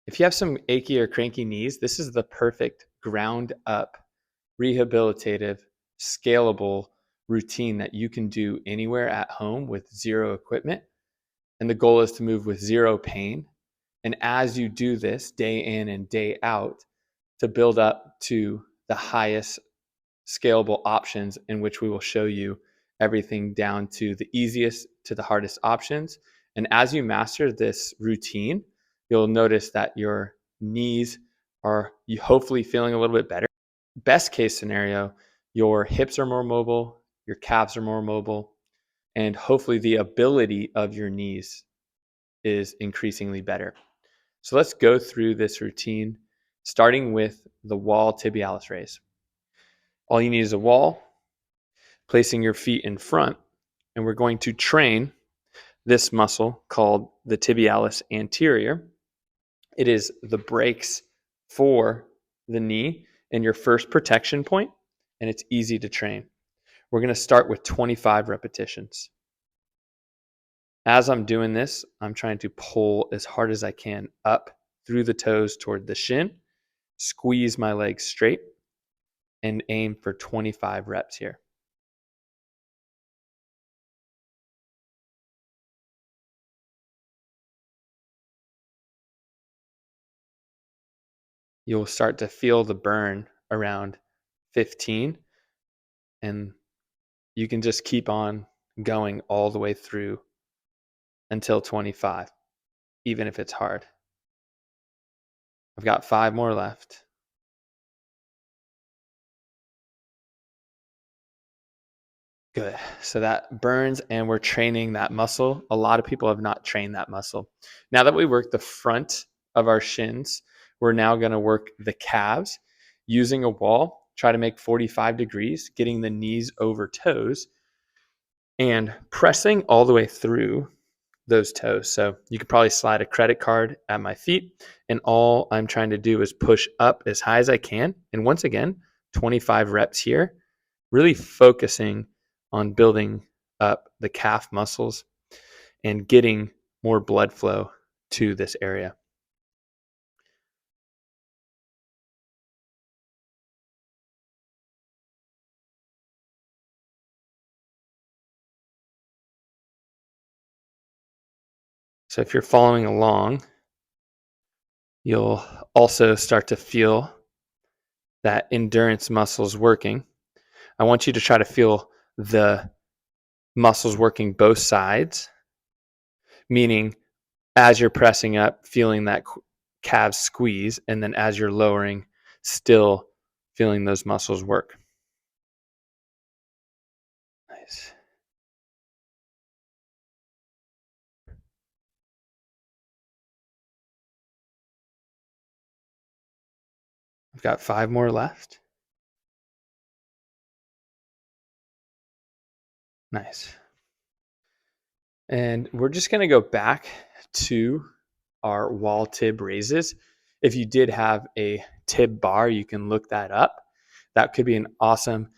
If you have some achy or cranky knees, this is the perfect ground up, rehabilitative, scalable routine that you can do anywhere at home with zero equipment. And the goal is to move with zero pain. And as you do this day in and day out, to build up to the highest scalable options, in which we will show you everything down to the easiest to the hardest options. And as you master this routine, you'll notice that your knees are you hopefully feeling a little bit better. Best case scenario, your hips are more mobile, your calves are more mobile, and hopefully the ability of your knees is increasingly better. So let's go through this routine, starting with the wall tibialis raise. All you need is a wall, placing your feet in front, and we're going to train this muscle called the tibialis anterior. It is the brakes for the knee and your first protection point, and it's easy to train. We're going to start with 25 repetitions. As I'm doing this, I'm trying to pull as hard as I can up through the toes toward the shin, squeeze my legs straight, and aim for 25 reps here. You'll start to feel the burn around 15, and you can just keep on going all the way through until 25, even if it's hard. I've got 5 more left. Good. So that burns, and we're training that muscle. A lot of people have not trained that muscle. Now that we work the front of our shins, we're now going to work the calves using a wall. Try to make 45 degrees, getting the knees over toes and pressing all the way through those toes. So you could probably slide a credit card at my feet, and all I'm trying to do is push up as high as I can. And once again, 25 reps here, really focusing on building up the calf muscles and getting more blood flow to this area. So if you're following along, you'll also start to feel that endurance muscles working. I want you to try to feel the muscles working both sides, meaning as you're pressing up, feeling that calf squeeze, and then as you're lowering, still feeling those muscles work. Nice. I've got 5 more left. Nice. And we're just going to go back to our wall tib raises. If you did have a tib bar, you can look that up. That could be an awesome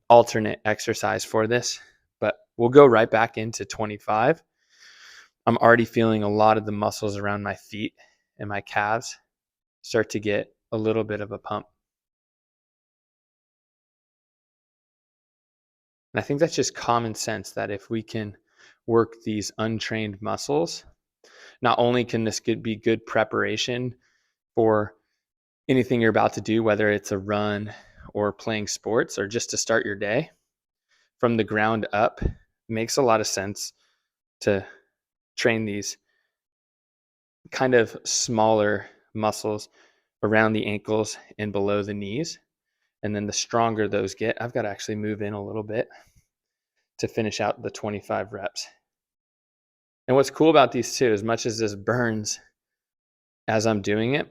alternate exercise for this. But we'll go right back into 25. I'm already feeling a lot of the muscles around my feet and my calves start to get a little bit of a pump. And I think that's just common sense, that if we can work these untrained muscles, not only can this be good preparation for anything you're about to do, whether it's a run or playing sports or just to start your day from the ground up, it makes a lot of sense to train these kind of smaller muscles around the ankles and below the knees. And then the stronger those get, I've got to actually move in a little bit to finish out the 25 reps. And what's cool about these too, as much as this burns as I'm doing it,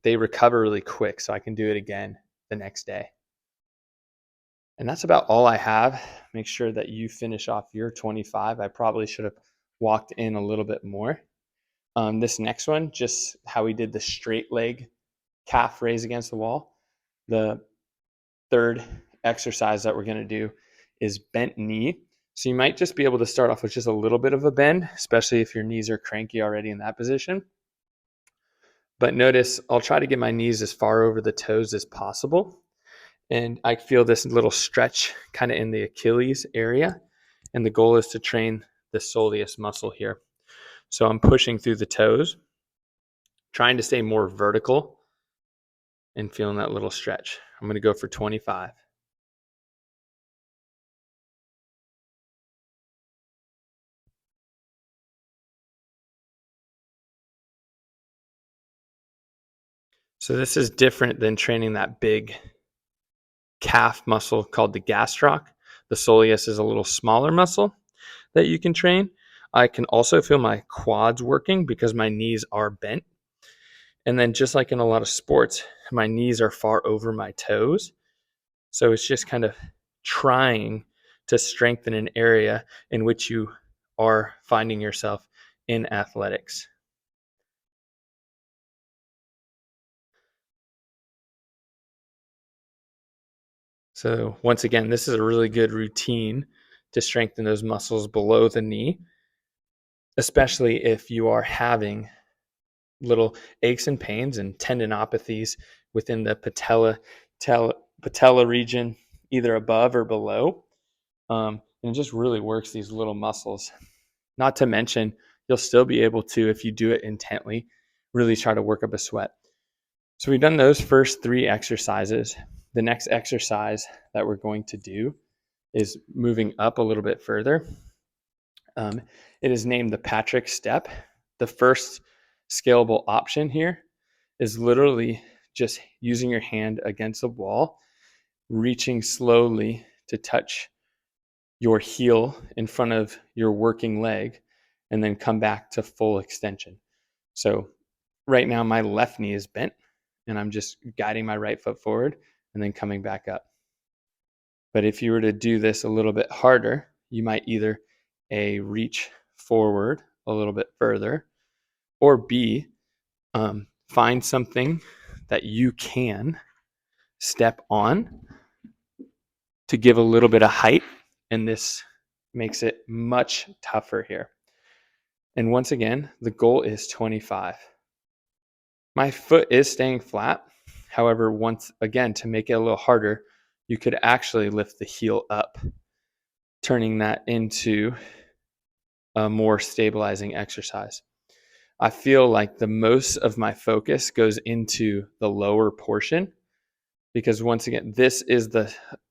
they recover really quick, so I can do it again the next day. And that's about all I have. Make sure that you finish off your 25. I probably should have walked in a little bit more. This next one, just how we did the straight leg calf raise against the wall. The third exercise that we're going to do is bent knee. So you might just be able to start off with just a little bit of a bend, especially if your knees are cranky already in that position. But notice I'll try to get my knees as far over the toes as possible. And I feel this little stretch kind of in the Achilles area. And the goal is to train the soleus muscle here. So I'm pushing through the toes, trying to stay more vertical and feeling that little stretch. I'm going to go for 25. So this is different than training that big calf muscle called the gastroc. The soleus is a little smaller muscle that you can train. I can also feel my quads working because my knees are bent. And then just like in a lot of sports, my knees are far over my toes. So it's just kind of trying to strengthen an area in which you are finding yourself in athletics. So once again, this is a really good routine to strengthen those muscles below the knee, especially if you are having little aches and pains and tendinopathies within the patella region, either above or below. And it just really works these little muscles. Not to mention, you'll still be able to, if you do it intently, really try to work up a sweat. So we've done those first 3 exercises. The next exercise that we're going to do is moving up a little bit further. It is named the Patrick Step. The first scalable option here is literally just using your hand against a wall, reaching slowly to touch your heel in front of your working leg, and then come back to full extension. So right now my left knee is bent and I'm just guiding my right foot forward and then coming back up. But if you were to do this a little bit harder, you might either A, reach forward a little bit further, or B, find something that you can step on to give a little bit of height. And this makes it much tougher here. And once again, the goal is 25. My foot is staying flat. However, once again, to make it a little harder, you could actually lift the heel up, turning that into a more stabilizing exercise. I feel like the most of my focus goes into the lower portion because once again, this is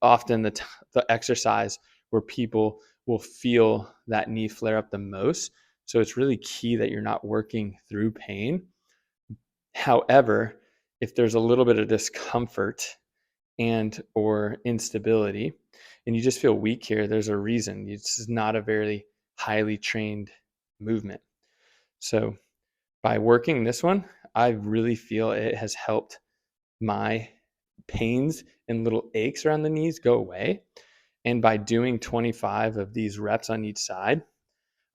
often the exercise where people will feel that knee flare up the most. So it's really key that you're not working through pain. However, if there's a little bit of discomfort and or instability and you just feel weak here, there's a reason. This is not a very highly trained movement. So by working this one, I really feel it has helped my pains and little aches around the knees go away. And by doing 25 of these reps on each side,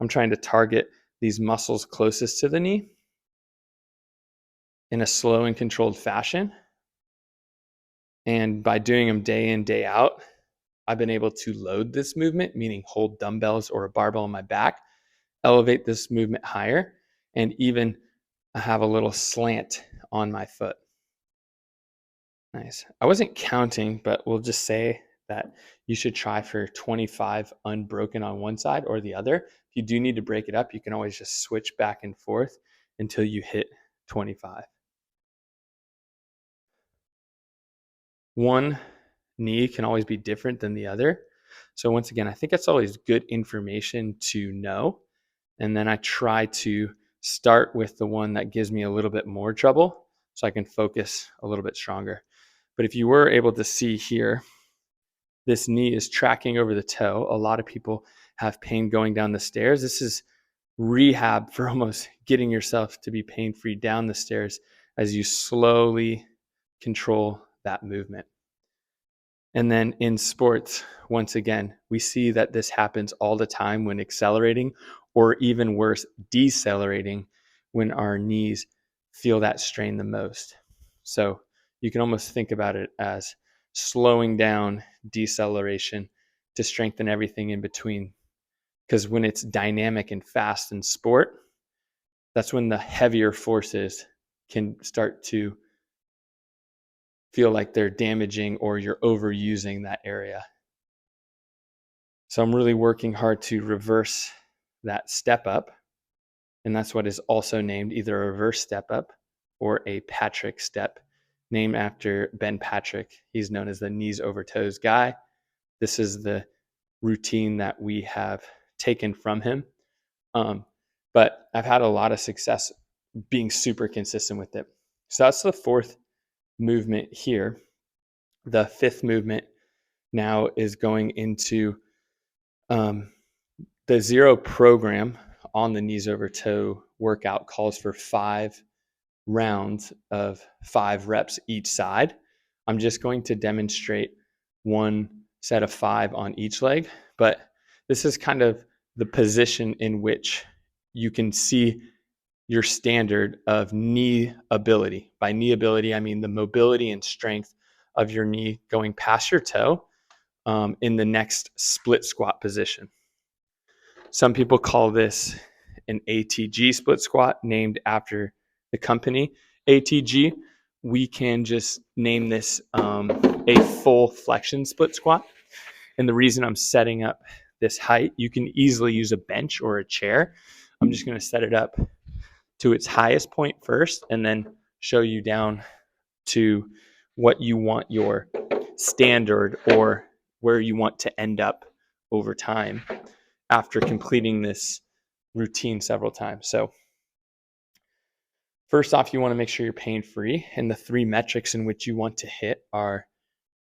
I'm trying to target these muscles closest to the knee in a slow and controlled fashion. And by doing them day in, day out, I've been able to load this movement, meaning hold dumbbells or a barbell on my back, elevate this movement higher, and even have a little slant on my foot. Nice. I wasn't counting, but we'll just say that you should try for 25 unbroken on one side or the other. If you do need to break it up, you can always just switch back and forth until you hit 25. One knee can always be different than the other. So once again, I think it's always good information to know. And then I try to start with the one that gives me a little bit more trouble so I can focus a little bit stronger. But if you were able to see here, this knee is tracking over the toe. A lot of people have pain going down the stairs. This is rehab for almost getting yourself to be pain-free down the stairs as you slowly control that movement. And then in sports, once again, we see that this happens all the time when accelerating, or even worse, decelerating when our knees feel that strain the most. So you can almost think about it as slowing down deceleration to strengthen everything in between. Because when it's dynamic and fast in sport, that's when the heavier forces can start to feel like they're damaging or you're overusing that area. So I'm really working hard to reverse that step up. And that's what is also named either a reverse step up or a Patrick step, named after Ben Patrick. He's known as the knees over toes guy. This is the routine that we have taken from him. But I've had a lot of success being super consistent with it. So that's the fourth movement here. The fifth movement now is going into the zero program on the knees over toe workout calls for 5 rounds of 5 reps each side. I'm just going to demonstrate one set of 5 on each leg, but this is kind of the position in which you can see your standard of knee ability. By knee ability, I mean the mobility and strength of your knee going past your toe in the next split squat position. Some people call this an ATG split squat, named after the company ATG. We can just name this a full flexion split squat. And the reason I'm setting up this height, you can easily use a bench or a chair. I'm just going to set it up to its highest point first and then show you down to what you want your standard or where you want to end up over time after completing this routine several times. So first off, you want to make sure you're pain free. And the 3 metrics in which you want to hit are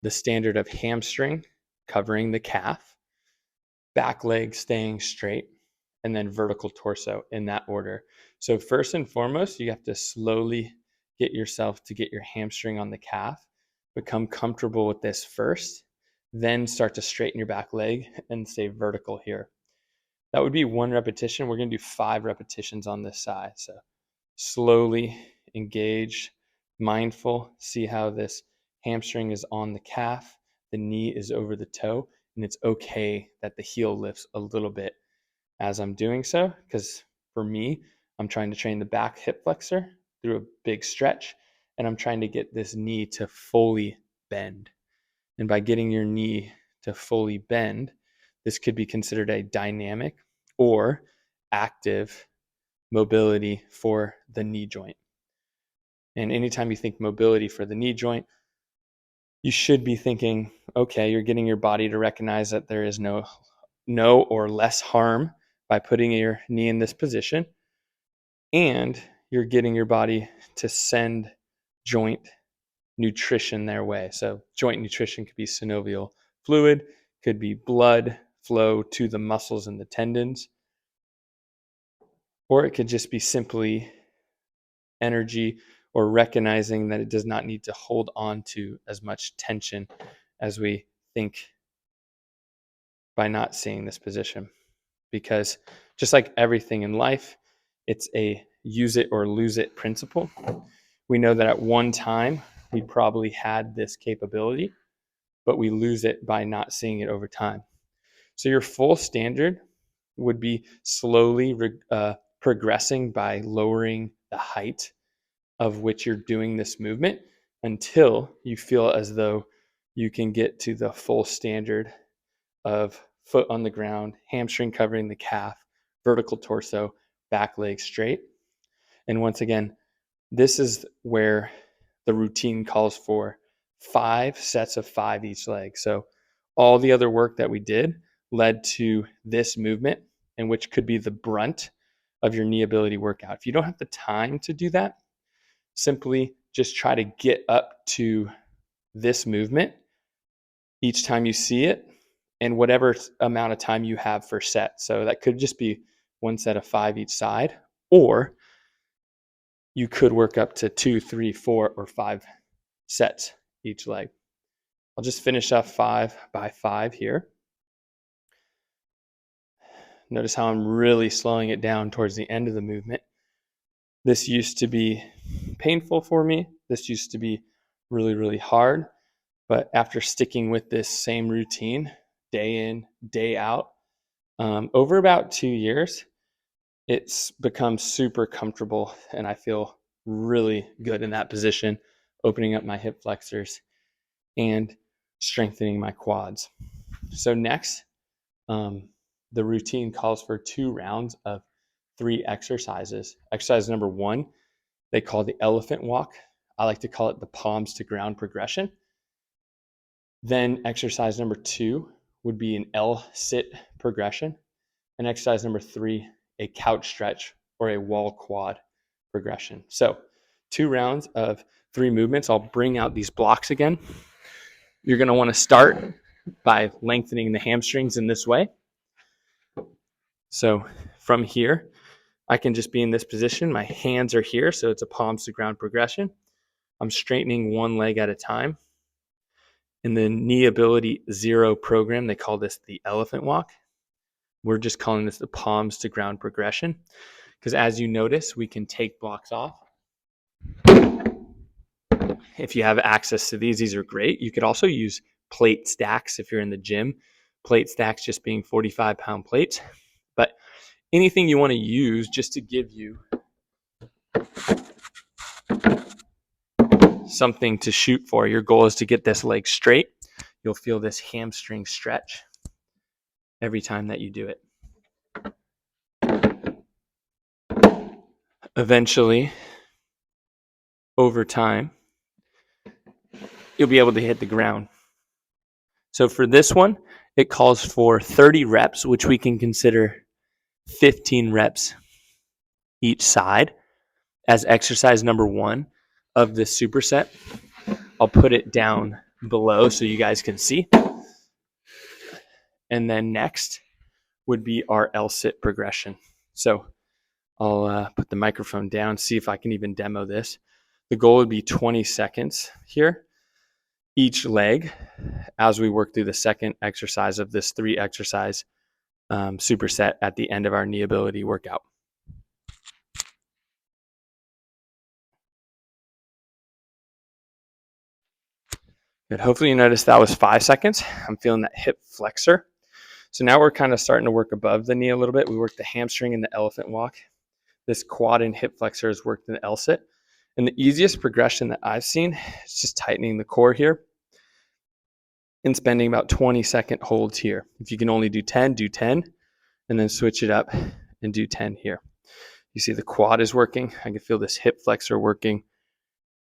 the standard of hamstring covering the calf, back leg staying straight, and then vertical torso in that order. So first and foremost, you have to slowly get yourself to get your hamstring on the calf, become comfortable with this first, then start to straighten your back leg and stay vertical here. That would be 1 repetition. We're going to do 5 repetitions on this side. So slowly engage, mindful, see how this hamstring is on the calf, the knee is over the toe, and it's okay that the heel lifts a little bit as I'm doing so, because for me, I'm trying to train the back hip flexor through a big stretch, and I'm trying to get this knee to fully bend. And by getting your knee to fully bend, this could be considered a dynamic or active mobility for the knee joint. And anytime you think mobility for the knee joint, you should be thinking, okay, you're getting your body to recognize that there is no or less harm by putting your knee in this position. And you're getting your body to send joint nutrition their way. So joint nutrition could be synovial fluid, could be blood flow to the muscles and the tendons, or it could just be simply energy or recognizing that it does not need to hold on to as much tension as we think by not seeing this position. Because just like everything in life, it's a use it or lose it principle. We know that at one time we probably had this capability, but we lose it by not seeing it over time. So your full standard would be slowly progressing by lowering the height of which you're doing this movement until you feel as though you can get to the full standard of foot on the ground, hamstring covering the calf, vertical torso, back leg straight. And once again, this is where the routine calls for 5 sets of 5 each leg. So all the other work that we did led to this movement, and which could be the brunt of your knee ability workout. If you don't have the time to do that, simply just try to get up to this movement each time you see it and whatever amount of time you have for set. So that could just be 1 set of 5 each side, or you could work up to 2, 3, 4, or 5 sets each leg. I'll just finish off 5 by 5 here. Notice how I'm really slowing it down towards the end of the movement. This used to be painful for me. This used to be really, really hard. But after sticking with this same routine, day in, day out, over about 2 years, it's become super comfortable and I feel really good in that position, opening up my hip flexors and strengthening my quads. So next, the routine calls for 2 rounds of 3 exercises. Exercise number 1, they call the elephant walk. I like to call it the palms to ground progression. Then exercise number 2 would be an L sit progression. And exercise number 3, a couch stretch or a wall quad progression. So 2 rounds of 3 movements. I'll bring out these blocks again. You're going to want to start by lengthening the hamstrings in this way. So from here, I can just be in this position. My hands are here, so it's a palms to ground progression. I'm straightening one leg at a time. In the Knee Ability Zero program, they call this the elephant walk. We're just calling this the palms to ground progression, because as you notice, we can take blocks off. If you have access to these are great. You could also use plate stacks if you're in the gym. Plate stacks just being 45-pound plates. But anything you want to use just to give you something to shoot for. Your goal is to get this leg straight. You'll feel this hamstring stretch every time that you do it. Eventually, over time, you'll be able to hit the ground. So for this one, it calls for 30 reps, which we can consider 15 reps each side as exercise number 1 of this superset. I'll put it down below so you guys can see. And then next would be our L-sit progression. So I'll put the microphone down, see if I can even demo this. The goal would be 20 seconds here, each leg, as we work through the second exercise of this 3 exercise superset at the end of our knee ability workout. Good. Hopefully you noticed that was 5 seconds. I'm feeling that hip flexor. So now we're kind of starting to work above the knee a little bit. We worked the hamstring in the elephant walk. This quad and hip flexor is worked in the L-sit. And the easiest progression that I've seen is just tightening the core here and spending about 20-second holds here. If you can only do 10, do 10, and then switch it up and do 10 here. You see the quad is working. I can feel this hip flexor working.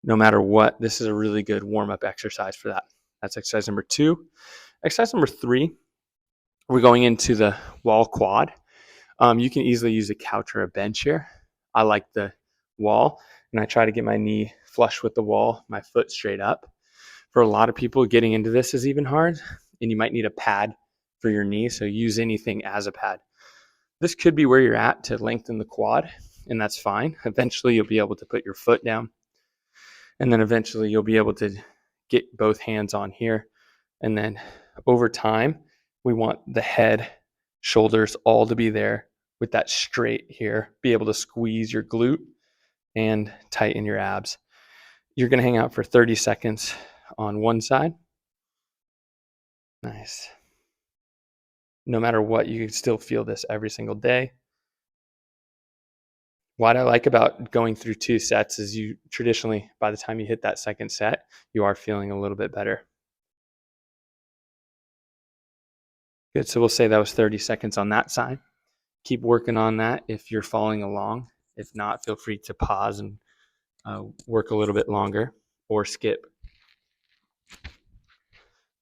No matter what, this is a really good warm-up exercise for that. That's exercise number 2. Exercise number 3, we're going into the wall quad. You can easily use a couch or a bench here. I like the wall, and I try to get my knee flush with the wall, my foot straight up. For a lot of people, getting into this is even hard, and you might need a pad for your knee, so use anything as a pad. This could be where you're at to lengthen the quad, and that's fine. Eventually, you'll be able to put your foot down, and then eventually you'll be able to get both hands on here. And then over time, we want the head, shoulders all to be there with that straight here. Be able to squeeze your glute and tighten your abs. You're going to hang out for 30 seconds on one side. Nice. No matter what, you can still feel this every single day. What I like about going through 2 sets is you traditionally, by the time you hit that second set, you are feeling a little bit better. Good. So we'll say that was 30 seconds on that side. Keep working on that if you're following along. If not, feel free to pause and work a little bit longer or skip.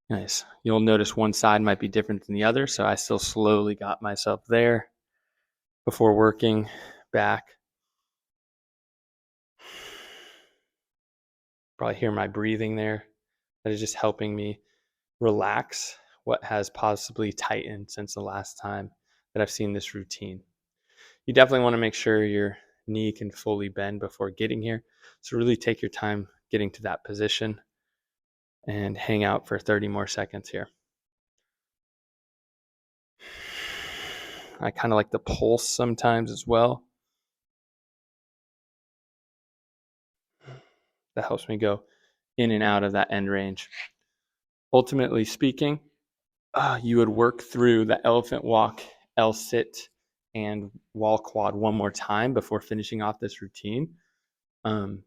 Nice. You'll notice one side might be different than the other, so I still slowly got myself there before working back. Probably hear my breathing there. That is just helping me relax what has possibly tightened since the last time that I've seen this routine. You definitely want to make sure your knee can fully bend before getting here. So really take your time getting to that position and hang out for 30 more seconds here. I kind of like the pulse sometimes as well. That helps me go in and out of that end range. Ultimately speaking, you would work through the elephant walk, L-sit, and wall quad one more time before finishing off this routine. Um,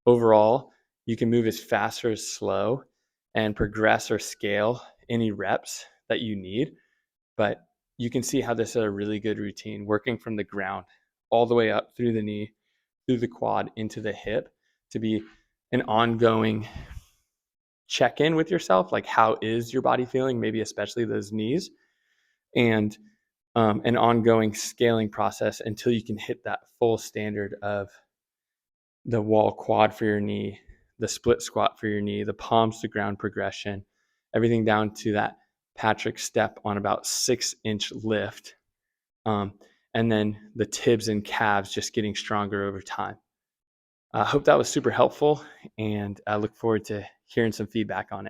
Overall, you can move as fast or as slow and progress or scale any reps that you need. But you can see how this is a really good routine, working from the ground all the way up through the knee, through the quad, into the hip, to be an ongoing check in with yourself. Like, how is your body feeling? Maybe especially those knees, and an ongoing scaling process until you can hit that full standard of the wall quad for your knee, the split squat for your knee, the palms to ground progression, everything down to that Patrick step on about 6-inch lift. Um, and then the tibs and calves just getting stronger over time. I hope that was super helpful, and I look forward to hearing some feedback on it.